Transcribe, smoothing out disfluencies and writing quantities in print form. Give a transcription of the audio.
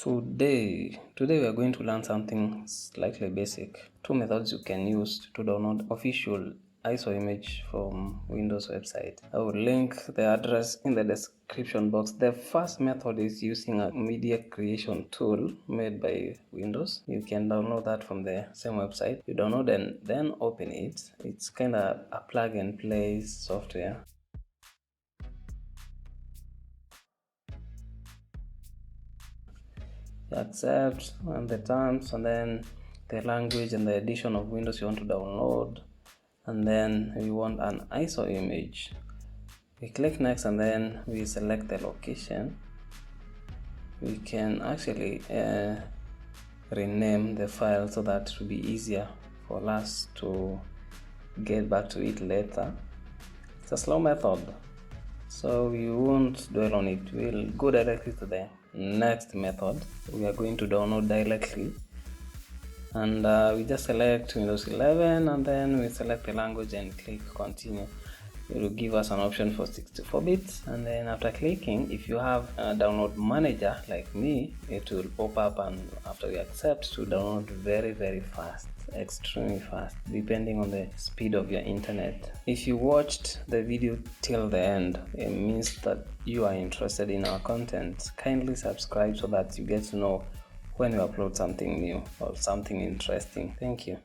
Today we are going to learn something slightly basic. Two methods you can use to download official ISO image from Windows website. I will link the address in the description box. The first method is using a media creation tool made by Windows. You can download that from the same website. You download and then open it. It's kind of a plug and play software. Accept and the terms, and then the language and the edition of Windows you want to download, and then we want an ISO image. We click next and then we select the location. We can actually rename the file so that it will be easier for us to get back to it later. It's a slow method, so we won't dwell on it. We'll go directly to the next method. We are going to download directly, and we just select Windows 11 and then we select the language and click continue. It will give us an option for 64-bit, and then after clicking, if you have a download manager like me, it will pop up, and after you accept, to download very fast, extremely fast, depending on the speed of your internet. If you watched the video till the end, it means that you are interested in our content. Kindly subscribe so that you get to know when we upload something new or something interesting. Thank you.